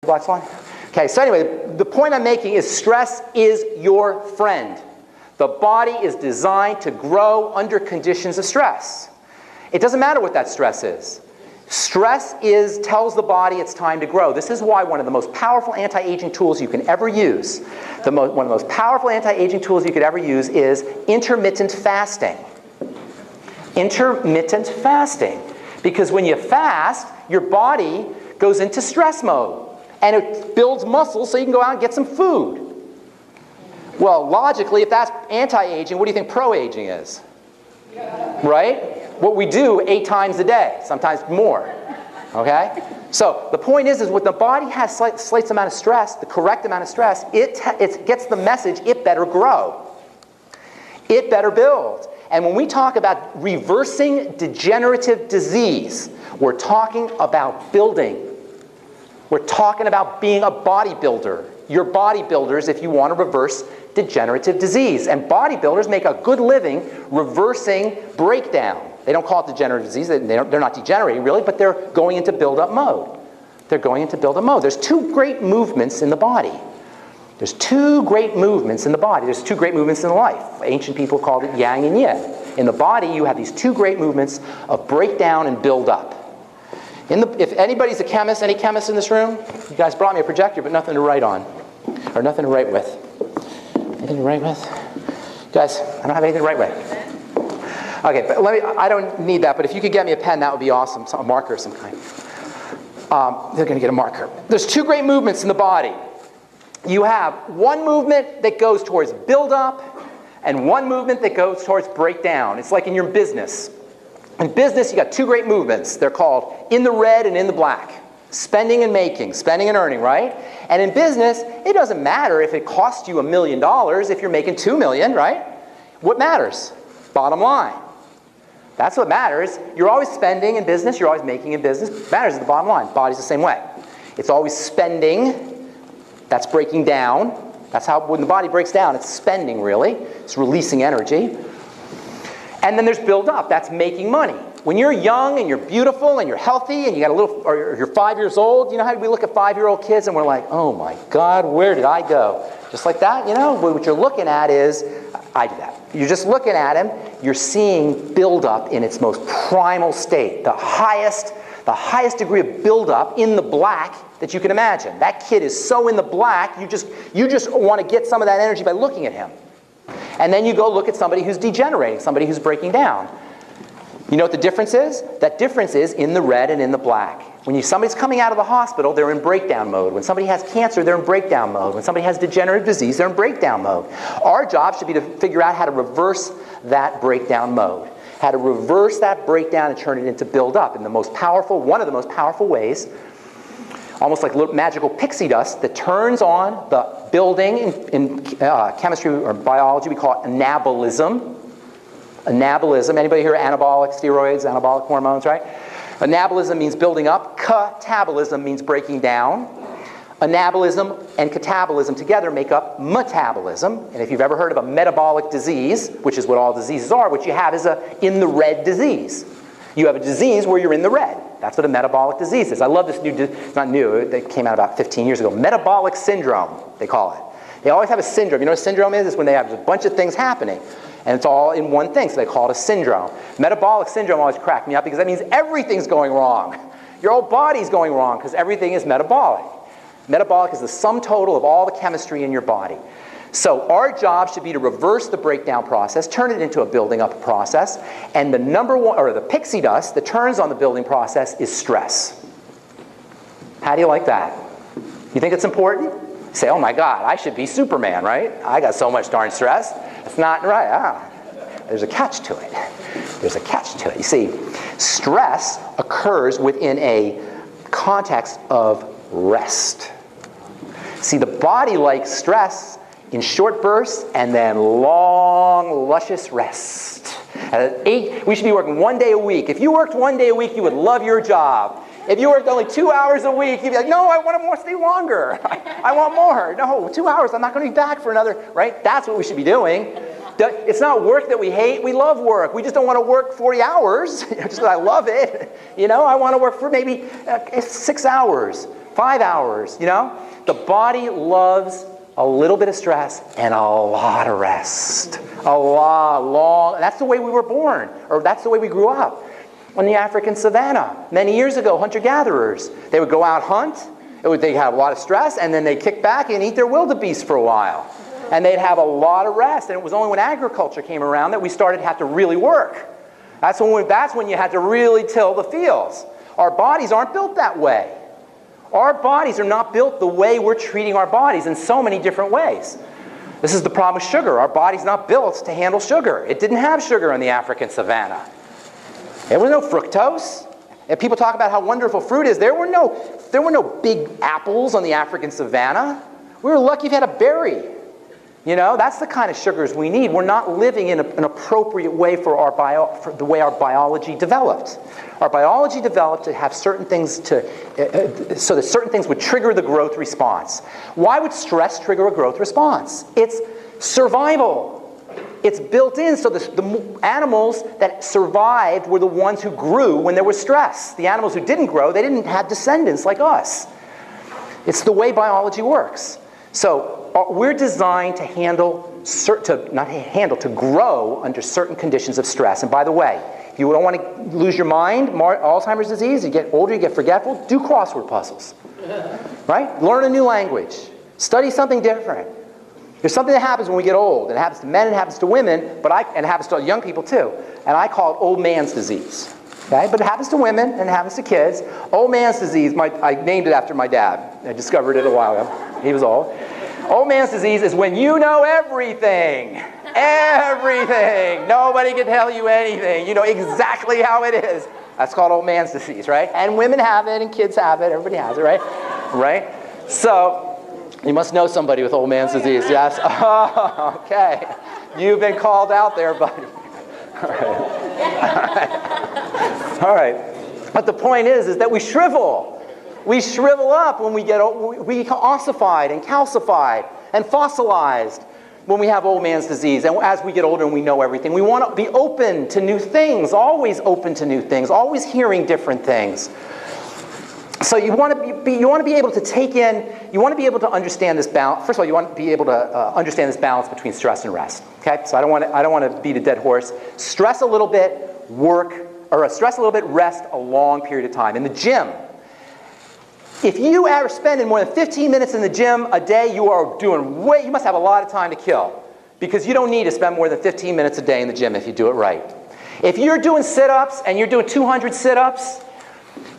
black slide? Okay, so anyway, the point I'm making is stress is your friend. The body is designed to grow under conditions of stress. It doesn't matter what that stress is. Stress tells the body it's time to grow. This is why one of the most powerful anti-aging tools you can ever use, one of the most powerful anti-aging tools you could ever use is intermittent fasting. Intermittent fasting. Because when you fast, your body goes into stress mode. And it builds muscle so you can go out and get some food. Well, logically, if that's anti-aging, what do you think pro-aging is? Right? What we do 8 times a day, sometimes more. Okay? So the point is when the body has slight amount of stress, the correct amount of stress, it gets the message it better grow. It better build. And when we talk about reversing degenerative disease, we're talking about building. We're talking about being a bodybuilder. You're bodybuilders if you want to reverse degenerative disease. And bodybuilders make a good living reversing breakdown. They don't call it degenerative disease. They're not degenerating, really, but they're going into build-up mode. They're going into build-up mode. There's 2 great movements in the body. There's 2 great movements in the body. There's 2 great movements in life. Ancient people called it yang and yin. In the body, you have these 2 great movements of breakdown and build-up. If anybody's a chemist, any chemists in this room? You guys brought me a projector, but nothing to write on. Or nothing to write with. Anything to write with? Guys, I don't have anything to write with. Okay, but I don't need that, but if you could get me a pen, that would be awesome. A marker of some kind. They're going to get a marker. There's 2 great movements in the body. You have one movement that goes towards build-up, and one movement that goes towards breakdown. It's like in your business. In business, you got 2 great movements. They're called in the red and in the black. Spending and making, spending and earning, right? And in business, it doesn't matter if it costs you $1 million if you're making $2 million, right? What matters? Bottom line. That's what matters. You're always spending in business. You're always making in business. What matters is the bottom line. Body's the same way. It's always spending. That's breaking down. That's how, when the body breaks down, it's spending, really. It's releasing energy. And then there's build up. That's making money. When you're young and you're beautiful and you're healthy and you got a little, or you're 5 years old, you know how we look at 5-year-old kids and we're like, oh my God, where did I go? Just like that, you know? What you're looking at is, I do that. You're just looking at him. You're seeing build up in its most primal state. The highest degree of build up in the black that you can imagine. That kid is so in the black, you just want to get some of that energy by looking at him. And then you go look at somebody who's degenerating, somebody who's breaking down. You know what the difference is? That difference is in the red and in the black. When somebody's coming out of the hospital, they're in breakdown mode. When somebody has cancer, they're in breakdown mode. When somebody has degenerative disease, they're in breakdown mode. Our job should be to figure out how to reverse that breakdown mode. How to reverse that breakdown and turn it into build up. And one of the most powerful ways, almost like little magical pixie dust that turns on the building in chemistry or biology, we call it anabolism. Anabolism, anybody hear anabolic steroids, anabolic hormones, right? Anabolism means building up. Catabolism means breaking down. Anabolism and catabolism together make up metabolism. And if you've ever heard of a metabolic disease, which is what all diseases are, what you have is a in the red disease. You have a disease where you're in the red. That's what a metabolic disease is. I love this it's not new, it came out about 15 years ago. Metabolic syndrome, they call it. They always have a syndrome. You know what a syndrome is? It's when they have a bunch of things happening. And it's all in one thing, so they call it a syndrome. Metabolic syndrome always cracked me up because that means everything's going wrong. Your whole body's going wrong because everything is metabolic. Metabolic is the sum total of all the chemistry in your body. So our job should be to reverse the breakdown process, turn it into a building up process, and the number one, or the pixie dust that turns on the building process is stress. How do you like that? You think it's important? You say, oh my God, I should be Superman, right? I got so much darn stress. It's not right. There's a catch to it. There's a catch to it. You see, stress occurs within a context of rest. See, the body likes stress in short bursts and then long, luscious rest. We should be working 1 day a week. If you worked 1 day a week, you would love your job. If you worked only 2 hours a week, you'd be like, no, I want to stay longer. I want more. No, 2 hours, I'm not going to be back for another, right? That's what we should be doing. It's not work that we hate. We love work. We just don't want to work 40 hours just because I love it. You know, I want to work for maybe 6 hours, 5 hours, you know? The body loves a little bit of stress and a lot of rest. A lot, long. That's the way we were born, or that's the way we grew up. On the African savannah, many years ago, hunter-gatherers, they would go out hunt, they'd have a lot of stress, and then they'd kick back and eat their wildebeest for a while. And they'd have a lot of rest, and it was only when agriculture came around that we started to have to really work. That's when you had to really till the fields. Our bodies aren't built that way. Our bodies are not built the way we're treating our bodies in so many different ways. This is the problem with sugar. Our body's not built to handle sugar. It didn't have sugar in the African savannah. There was no fructose. And people talk about how wonderful fruit is. There were no big apples on the African savannah. We were lucky if you had a berry. You know, that's the kind of sugars we need. We're not living in an appropriate way for the way our biology developed. Our biology developed to have certain things so that certain things would trigger the growth response. Why would stress trigger a growth response? It's survival. It's built in, so the animals that survived were the ones who grew when there was stress. The animals who didn't grow, they didn't have descendants like us. It's the way biology works. So we're designed to to grow under certain conditions of stress. And by the way, if you don't want to lose your mind, Alzheimer's disease, you get older, you get forgetful, do crossword puzzles. Right? Learn a new language. Study something different. There's something that happens when we get old. It happens to men, it happens to women, and it happens to young people too. And I call it old man's disease. Okay? But it happens to women and it happens to kids. Old man's disease, I named it after my dad. I discovered it a while ago. He was old. Old man's disease is when you know everything. Everything. Nobody can tell you anything. You know exactly how it is. That's called old man's disease, right? And women have it and kids have it. Everybody has it, right? Right? So, you must know somebody with old man's disease, yes? Oh, okay. You've been called out there, buddy. All right. All right. But the point is that we shrivel. We shrivel up when we become ossified and calcified and fossilized when we have old man's disease. And as we get older and we know everything, we want to be open to new things, always open to new things, always hearing different things. So you want to be able to take in, you want to be able to understand this balance. First of all, you want to be able to understand this balance between stress and rest. Okay? So I don't want to beat a dead horse. Stress a little bit, stress a little bit, rest a long period of time. In the gym, if you are spending more than 15 minutes in the gym a day, you must have a lot of time to kill, because you don't need to spend more than 15 minutes a day in the gym if you do it right. If you're doing sit-ups and you're doing 200 sit-ups,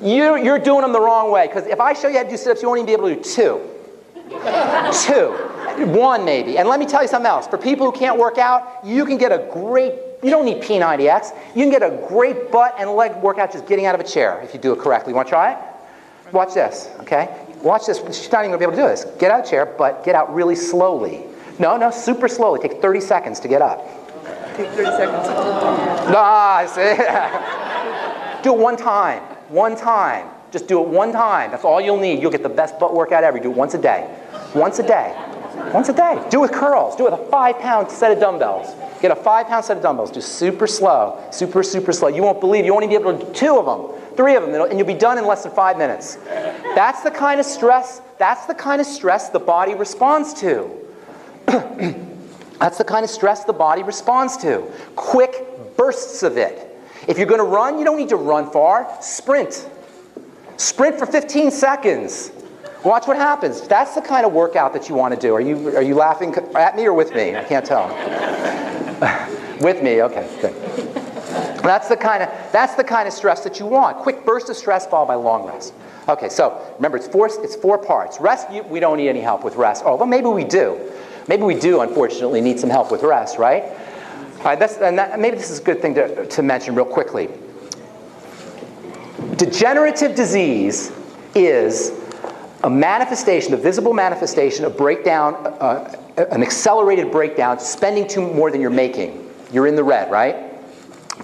you're doing them the wrong way, because if I show you how to do sit-ups, you won't even be able to do 2. 1 maybe. And let me tell you something else. For people who can't work out, you can get you don't need P90X. You can get a great butt and leg workout just getting out of a chair if you do it correctly. You want to try it? Watch this, okay? Watch this. She's not even going to be able to do this. Get out of the chair, but get out really slowly. No, super slowly. Take 30 seconds to get up. Take 30 seconds. I see. Do it one time. One time. Just do it one time. That's all you'll need. You'll get the best butt workout ever. Do it once a day. Once a day. Once a day. Do it with curls. Do it with a 5-pound set of dumbbells. Get a 5-pound set of dumbbells. Do super slow. Super slow. You won't believe. You won't even be able to do 2 of them. 3 of them, and you'll be done in less than 5 minutes. That's the kind of stress. That's the kind of stress the body responds to. That's the kind of stress the body responds to. Quick bursts of it. If you're going to run, you don't need to run far. Sprint. Sprint for 15 seconds. Watch what happens. That's the kind of workout that you want to do. Are you laughing at me or with me? I can't tell. With me. Okay. Good. That's the kind of stress that you want. Quick burst of stress followed by long rest. Okay, so remember, it's 4 parts. Rest, we don't need any help with rest. Oh, well, maybe we do. Maybe we do, unfortunately, need some help with rest, right? All right, maybe this is a good thing to mention real quickly. Degenerative disease is a manifestation, a visible manifestation of breakdown, an accelerated breakdown, spending more than you're making. You're in the red, right?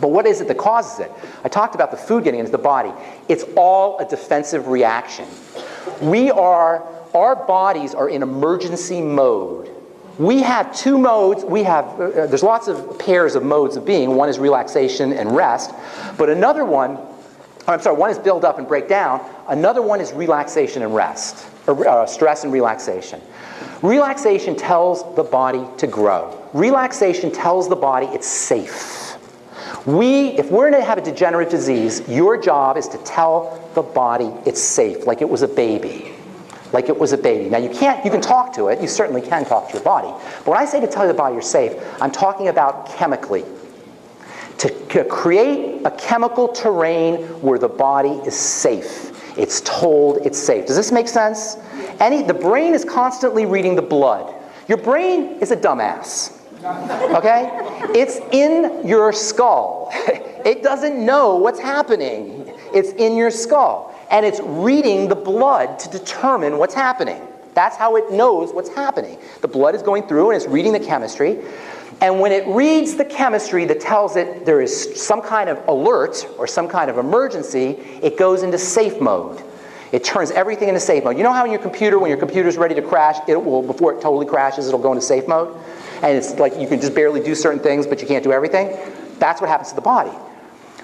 But what is it that causes it? I talked about the food getting into the body. It's all a defensive reaction. Our bodies are in emergency mode. We have 2 modes. There's lots of pairs of modes of being. One is relaxation and rest, but one is build up and break down. Another one is relaxation and rest, or stress and relaxation. Relaxation tells the body to grow. Relaxation tells the body it's safe. If we're going to have a degenerative disease, your job is to tell the body it's safe, like it was a baby. Like it was a baby. Now you can talk to it, you certainly can talk to your body. But when I say to tell the body you're safe, I'm talking about chemically. To create a chemical terrain where the body is safe. It's told it's safe. Does this make sense? The brain is constantly reading the blood. Your brain is a dumbass. Okay? It's in your skull. It doesn't know what's happening. It's in your skull. And it's reading the blood to determine what's happening. That's how it knows what's happening. The blood is going through and it's reading the chemistry. And when it reads the chemistry that tells it there is some kind of alert or some kind of emergency, it goes into safe mode. It turns everything into safe mode. You know how in your computer, when your computer's ready to crash, before it totally crashes, it'll go into safe mode? And it's like you can just barely do certain things, but you can't do everything? That's what happens to the body.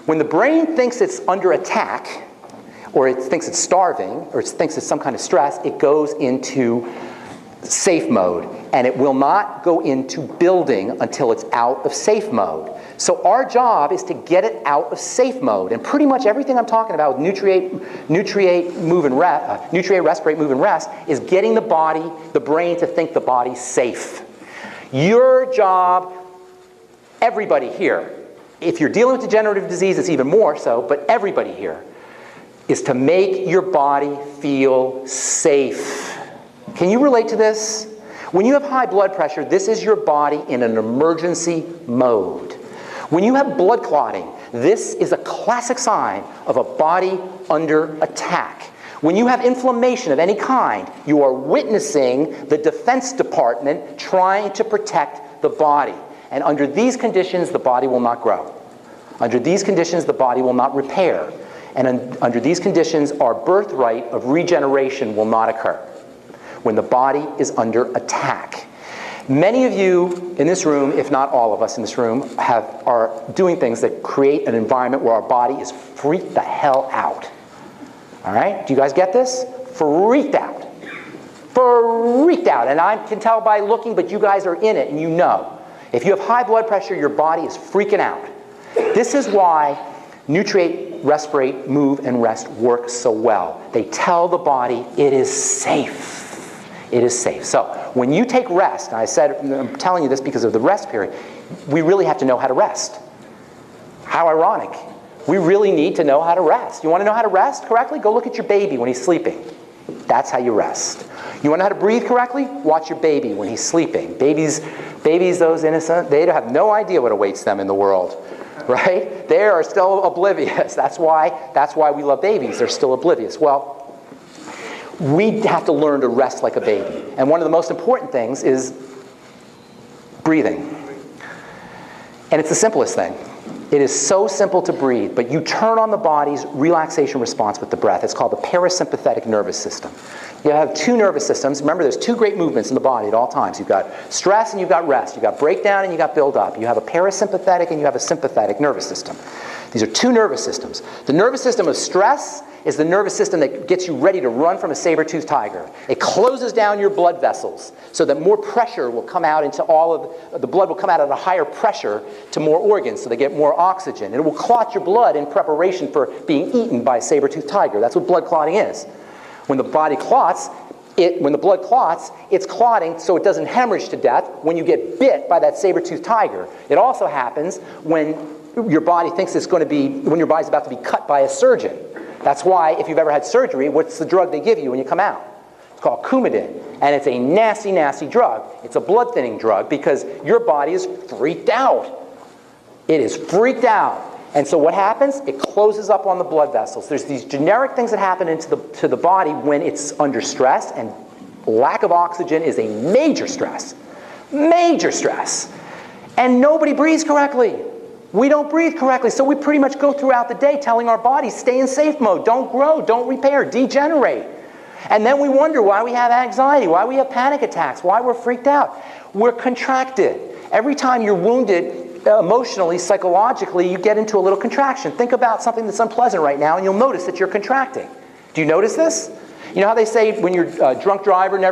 When the brain thinks it's under attack, or it thinks it's starving, or it thinks it's some kind of stress, it goes into safe mode. And it will not go into building until it's out of safe mode. So our job is to get it out of safe mode. And pretty much everything I'm talking about with nutriate, respirate, move, and rest is getting the brain to think the body's safe. Your job, everybody here, if you're dealing with degenerative disease, it's even more so, but everybody here, is to make your body feel safe. Can you relate to this? When you have high blood pressure, this is your body in an emergency mode. When you have blood clotting, this is a classic sign of a body under attack. When you have inflammation of any kind, you are witnessing the Defense Department trying to protect the body. And under these conditions, the body will not grow. Under these conditions, the body will not repair. And under these conditions, our birthright of regeneration will not occur. When the body is under attack. Many of you in this room, if not all of us in this room, are doing things that create an environment where our body is freaked the hell out. All right? Do you guys get this? Freaked out. Freaked out. And I can tell by looking, but you guys are in it and you know. If you have high blood pressure, your body is freaking out. This is why nutriate, respirate, move, and rest work so well. They tell the body it is safe. It is safe. So when you take rest, and I'm telling you this because of the rest period, we really have to know how to rest. How ironic. We really need to know how to rest. You want to know how to rest correctly? Go look at your baby when he's sleeping. That's how you rest. You want to know how to breathe correctly? Watch your baby when he's sleeping. Babies, those innocent, they have no idea what awaits them in the world. Right? They are still oblivious. That's why we love babies. They're still oblivious. Well, we have to learn to rest like a baby. And one of the most important things is breathing. And it's the simplest thing. It is so simple to breathe, but you turn on the body's relaxation response with the breath. It's called the parasympathetic nervous system. You have two nervous systems. Remember, there's two great movements in the body at all times. You've got stress and you've got rest. You've got breakdown and you've got build up. You have a parasympathetic and you have a sympathetic nervous system. These are two nervous systems. The nervous system of stress is the nervous system that gets you ready to run from a saber-toothed tiger. It closes down your blood vessels so that more pressure will come out into the blood will come out at a higher pressure to more organs so they get more oxygen. And it will clot your blood in preparation for being eaten by a saber-toothed tiger. That's what blood clotting is. When the blood clots, it's clotting so it doesn't hemorrhage to death when you get bit by that saber-toothed tiger. It also happens when your body thinks when your body's about to be cut by a surgeon. That's why, if you've ever had surgery, what's the drug they give you when you come out? It's called Coumadin. And it's a nasty, nasty drug. It's a blood thinning drug because your body is freaked out. It is freaked out. And so what happens? It closes up on the blood vessels. There's these generic things that happen to the body when it's under stress, and lack of oxygen is a major stress. Major stress. And nobody breathes correctly. We don't breathe correctly, so we pretty much go throughout the day telling our bodies, stay in safe mode, don't grow, don't repair, degenerate. And then we wonder why we have anxiety, why we have panic attacks, why we're freaked out. We're contracted. Every time you're wounded emotionally, psychologically, you get into a little contraction. Think about something that's unpleasant right now, and you'll notice that you're contracting. Do you notice this? You know how they say when you're a drunk driver, never